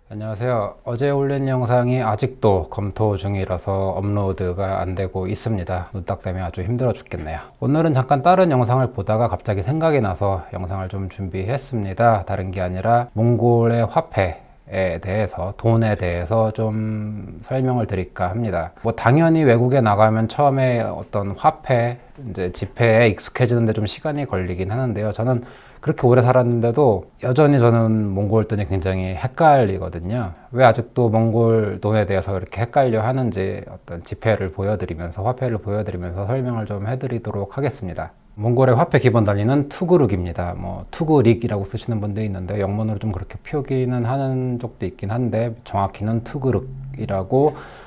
안녕하세요. 어제 올린 영상이 아직도 검토 중이라서 업로드가 안 되고 있습니다. 눈 딱 때문에 아주 힘들어 죽겠네요. 오늘은 잠깐 다른 영상을 보다가 갑자기 생각이 나서 영상을 좀 준비했습니다. 다른 게 아니라 몽골의 화폐에 대해서, 돈에 대해서 좀 설명을 드릴까 합니다. 뭐 당연히 외국에 나가면 처음에 어떤 화폐, 이제 지폐에 익숙해지는데 좀 시간이 걸리긴 하는데요. 저는 그렇게 오래 살았는데도 여전히 저는 몽골 돈이 굉장히 헷갈리거든요. 왜 아직도 몽골 돈에 대해서 그렇게 헷갈려 하는지 어떤 지폐를 보여드리면서, 화폐를 보여드리면서 설명을 좀 해드리도록 하겠습니다. 몽골의 화폐 기본 단위는 투그룩입니다. 뭐 투그릭이라고 쓰시는 분도 있는데 영문으로 좀 그렇게 표기는 하는 쪽도 있긴 한데 정확히는 투그룩이라고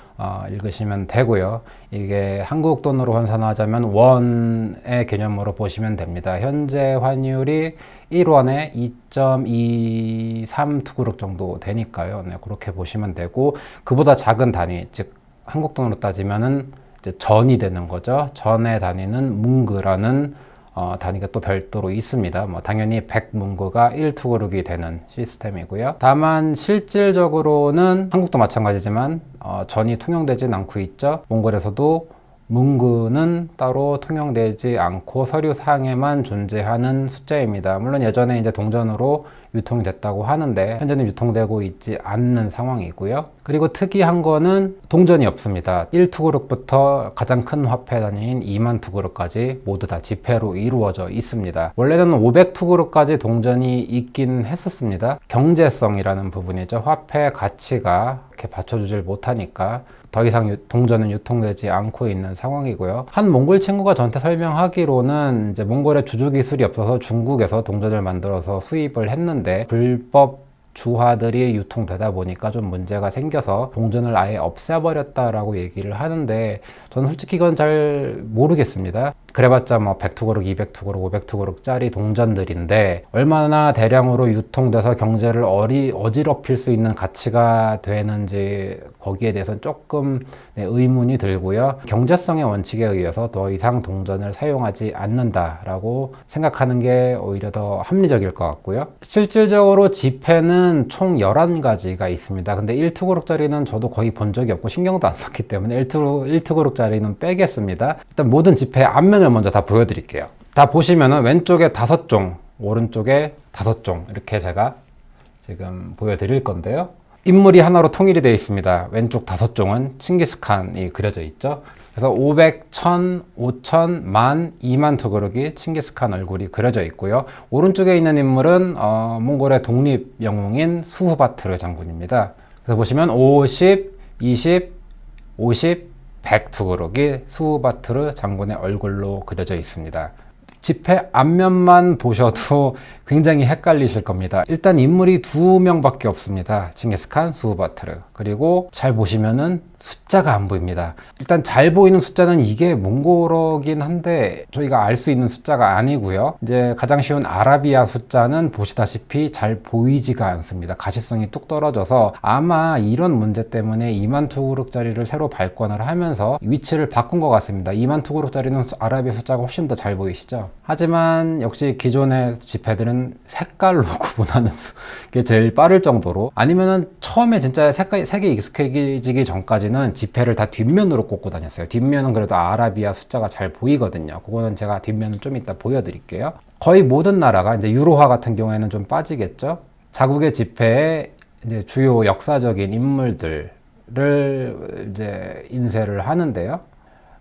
읽으시면 되고요. 이게 한국 돈으로 환산하자면 원의 개념으로 보시면 됩니다. 현재 환율이 1원에 2.23 투구룩 정도 되니까요. 네, 그렇게 보시면 되고, 그보다 작은 단위, 즉 한국 돈으로 따지면은 이제 전이 되는 거죠. 전의 단위는 뭉그라는 단위가 또 별도로 있습니다. 뭐 당연히 100뭉그가 1투구룩이 되는 시스템이고요. 다만 실질적으로는 한국도 마찬가지지만 전이 통용되진 않고 있죠. 몽골에서도 뭉그는 따로 통용되지 않고 서류상에만 존재하는 숫자입니다. 물론 예전에 이제 동전으로 유통이 됐다고 하는데 현재는 유통되고 있지 않는 상황이고요. 그리고 특이한 거는 동전이 없습니다. 1투구룩부터 가장 큰 화폐 단위인 2만 투구룩까지 모두 다 지폐로 이루어져 있습니다. 원래는 500투구룩까지 동전이 있긴 했었습니다. 경제성이라는 부분이죠. 화폐 가치가 이렇게 받쳐주질 못하니까 더 이상 동전은 유통되지 않고 있는 상황이고요. 한 몽골 친구가 저한테 설명하기로는 이제 몽골에 주주 기술이 없어서 중국에서 동전을 만들어서 수입을 했는데 불법 주화들이 유통되다 보니까 좀 문제가 생겨서 동전을 아예 없애버렸다라고 얘기를 하는데 저는 솔직히 이건 잘 모르겠습니다. 그래봤자 뭐 100투구룩, 200투구룩, 500투구룩짜리 동전들인데 얼마나 대량으로 유통돼서 경제를 어지럽힐 수 있는 가치가 되는지 거기에 대해서는 조금 의문이 들고요. 경제성의 원칙에 의해서 더 이상 동전을 사용하지 않는다라고 생각하는 게 오히려 더 합리적일 것 같고요. 실질적으로 지폐는 총 11가지가 있습니다. 근데 1투구룩짜리는 저도 거의 본 적이 없고 신경도 안 썼기 때문에 1투구룩짜리는 빼겠습니다. 일단 모든 지폐의 앞면을 먼저 다 보여드릴게요. 다 보시면은 왼쪽에 5종, 오른쪽에 5종 이렇게 제가 지금 보여드릴 건데요. 인물이 하나로 통일이 되어 있습니다. 왼쪽 5종은 칭기스칸이 그려져 있죠. 그래서 500, 1000, 5000, 10,000, 2만 투구룩이 칭기스칸 얼굴이 그려져 있고요. 오른쪽에 있는 인물은 몽골의 독립 영웅인 수후바트르 장군입니다. 그래서 보시면 50, 20, 50, 100 투구룩이 수후바트르 장군의 얼굴로 그려져 있습니다. 지폐 앞면만 보셔도 굉장히 헷갈리실 겁니다. 일단 인물이 2명밖에 없습니다. 칭기스칸, 수후바트르. 그리고 잘 보시면은 숫자가 안 보입니다. 일단 잘 보이는 숫자는 이게 몽골어긴 한데 저희가 알 수 있는 숫자가 아니고요. 이제 가장 쉬운 아라비아 숫자는 보시다시피 잘 보이지가 않습니다. 가시성이 뚝 떨어져서 아마 이런 문제 때문에 2만 투구룩짜리를 새로 발권을 하면서 위치를 바꾼 것 같습니다. 2만 투구룩짜리는 아라비아 숫자가 훨씬 더 잘 보이시죠? 하지만 역시 기존의 지폐들은 색깔로 구분하는 게 제일 빠를 정도로, 아니면은 처음에 진짜 색이 익숙해지기 전까지는 지폐를 다 뒷면으로 꽂고 다녔어요. 뒷면은 그래도 아라비아 숫자가 잘 보이거든요. 그거는 제가 뒷면을 좀 이따 보여드릴게요. 거의 모든 나라가 이제 유로화 같은 경우에는 좀 빠지겠죠. 자국의 지폐에 이제 주요 역사적인 인물들을 이제 인쇄를 하는데요.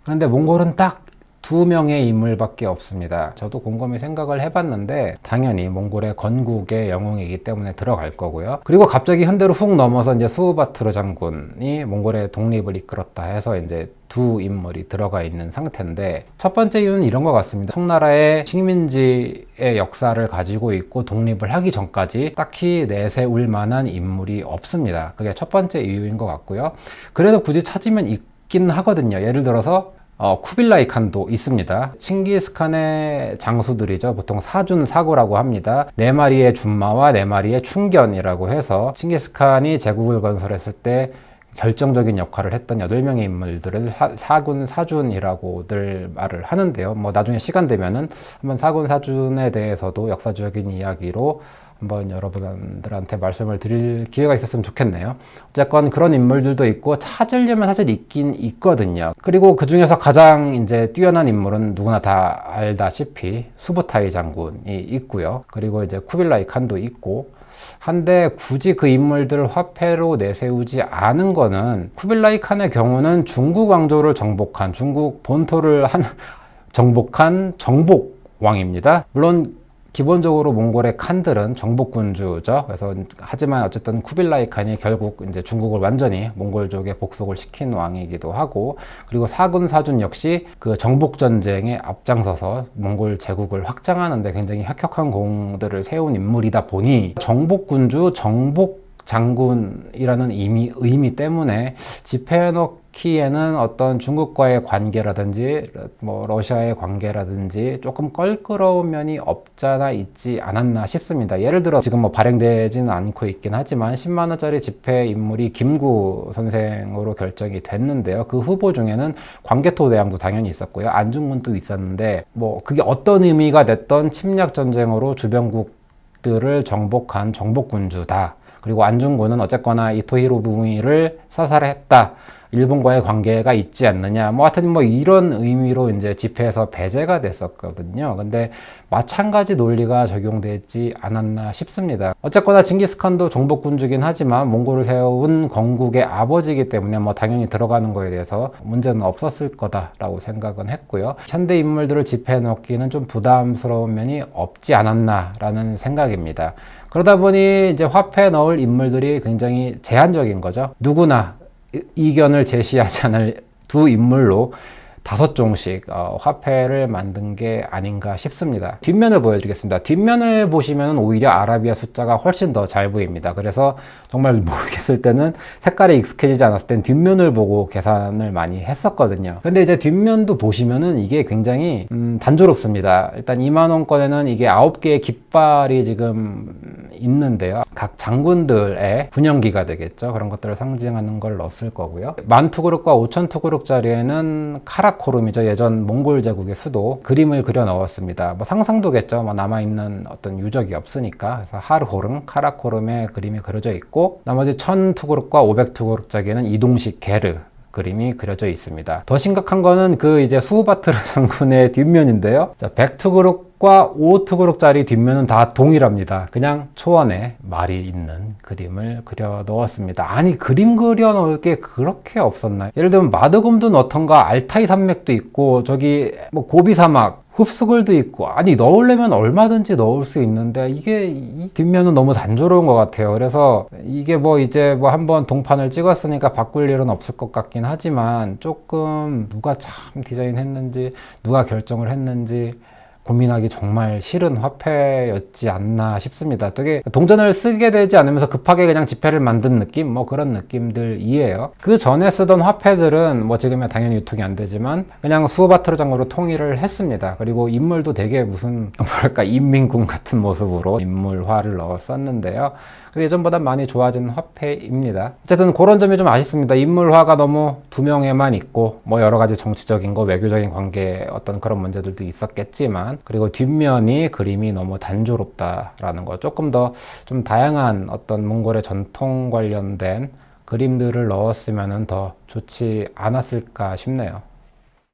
그런데 몽골은 딱 2명의 인물밖에 없습니다. 저도 곰곰이 생각을 해봤는데 당연히 몽골의 건국의 영웅이기 때문에 들어갈 거고요. 그리고 갑자기 현대로 훅 넘어서 이제 수후바트르 장군이 몽골의 독립을 이끌었다 해서 이제 2 인물이 들어가 있는 상태인데, 첫 번째 이유는 이런 것 같습니다. 청나라의 식민지의 역사를 가지고 있고 독립을 하기 전까지 딱히 내세울 만한 인물이 없습니다. 그게 첫 번째 이유인 것 같고요. 그래도 굳이 찾으면 있긴 하거든요. 예를 들어서 쿠빌라이 칸도 있습니다. 칭기스칸의 장수들이죠. 보통 사준사구라고 합니다. 4마리의 준마와 4마리의 충견이라고 해서 칭기스칸이 제국을 건설했을 때 결정적인 역할을 했던 8명의 인물들을 사군 사준이라고들 말을 하는데요. 뭐 나중에 시간 되면은 한번 사군 사준에 대해서도 역사적인 이야기로 한번 여러분들한테 말씀을 드릴 기회가 있었으면 좋겠네요. 어쨌건 그런 인물들도 있고 찾으려면 사실 있긴 있거든요. 그리고 그 중에서 가장 이제 뛰어난 인물은 누구나 다 알다시피 수부타이 장군이 있고요. 그리고 이제 쿠빌라이 칸도 있고 한데 굳이 그 인물들을 화폐로 내세우지 않은 거는 쿠빌라이 칸의 경우는 중국 왕조를 정복한 중국 본토를 정복한 정복왕입니다. 물론 기본적으로 몽골의 칸들은 정복군주죠. 그래서 하지만 어쨌든 쿠빌라이 칸이 결국 이제 중국을 완전히 몽골족에 복속을 시킨 왕이기도 하고, 그리고 사군 사준 역시 그 정복 전쟁에 앞장서서 몽골 제국을 확장하는데 굉장히 혁혁한 공들을 세운 인물이다 보니 정복군주, 정복 장군이라는 의미 때문에 집해넣기에는 어떤 중국과의 관계라든지 뭐 러시아의 관계라든지 조금 껄끄러운 면이 없잖아 있지 않았나 싶습니다. 예를 들어 지금 뭐 발행되지는 않고 있긴 하지만 10만 원짜리 집회 인물이 김구 선생으로 결정이 됐는데요. 그 후보 중에는 광개토 대왕도 당연히 있었고요. 안중근도 있었는데 뭐 그게 어떤 의미가 됐던 침략 전쟁으로 주변국들을 정복한 정복군주다. 그리고 안중근은 어쨌거나 이토 히로부미를 사살했다. 일본과의 관계가 있지 않느냐. 뭐 하여튼 뭐 이런 의미로 이제 집회에서 배제가 됐었거든요. 근데 마찬가지 논리가 적용되지 않았나 싶습니다. 어쨌거나 징기스칸도 정복군주긴 하지만 몽골을 세운 건국의 아버지이기 때문에 뭐 당연히 들어가는 거에 대해서 문제는 없었을 거다라고 생각은 했고요. 현대 인물들을 집회에 넣기는 좀 부담스러운 면이 없지 않았나라는 생각입니다. 그러다 보니 이제 화폐에 넣을 인물들이 굉장히 제한적인 거죠. 누구나 이견을 제시하지 않을 두 인물로 5종씩 화폐를 만든 게 아닌가 싶습니다. 뒷면을 보여드리겠습니다. 뒷면을 보시면 오히려 아라비아 숫자가 훨씬 더 잘 보입니다. 그래서 정말 모르겠을 때는 색깔이 익숙해지지 않았을 땐 뒷면을 보고 계산을 많이 했었거든요. 근데 이제 뒷면도 보시면은 이게 굉장히 단조롭습니다. 일단 2만원권에는 이게 9개의 깃발이 지금 있는데요. 각 장군들의 군영기가 되겠죠. 그런 것들을 상징하는 걸 넣었을 거고요. 10,000투구룩과 5,000투구룩짜리에는 카라코름이죠. 예전 몽골 제국의 수도 그림을 그려 넣었습니다. 뭐 상상도겠죠. 뭐 남아있는 어떤 유적이 없으니까. 그래서 하르호름, 카라코름의 그림이 그려져 있고, 나머지 1,000투구룩과 500투구룩짜리에는 이동식 게르 그림이 그려져 있습니다. 더 심각한 거는 그 이제 수후바트르 장군의 뒷면인데요. 자, 100투구룩과 5투구룩짜리 뒷면은 다 동일합니다. 그냥 초원에 말이 있는 그림을 그려 넣었습니다. 아니, 그림 그려 넣을 게 그렇게 없었나요? 예를 들면 마드곰도 넣던가 알타이 산맥도 있고, 저기 뭐 고비 사막, 흡수글도 있고, 아니 넣으려면 얼마든지 넣을 수 있는데 이게 이 뒷면은 너무 단조로운 것 같아요. 그래서 이게 뭐 이제 뭐 한번 동판을 찍었으니까 바꿀 일은 없을 것 같긴 하지만 조금 누가 참 디자인했는지, 누가 결정을 했는지 고민하기 정말 싫은 화폐였지 않나 싶습니다. 되게 동전을 쓰게 되지 않으면서 급하게 그냥 지폐를 만든 느낌? 뭐 그런 느낌들이에요. 그 전에 쓰던 화폐들은 뭐 지금은 당연히 유통이 안 되지만 그냥 수호바트르 장으로 통일을 했습니다. 그리고 인물도 되게 무슨 뭐랄까 인민군 같은 모습으로 인물화를 넣었었는데요. 예전보다 많이 좋아진 화폐입니다. 어쨌든 그런 점이 좀 아쉽습니다. 인물화가 너무 두 명에만 있고 뭐 여러 가지 정치적인 거, 외교적인 관계 어떤 그런 문제들도 있었겠지만, 그리고 뒷면이 그림이 너무 단조롭다라는 거, 조금 더 좀 다양한 어떤 몽골의 전통 관련된 그림들을 넣었으면 더 좋지 않았을까 싶네요.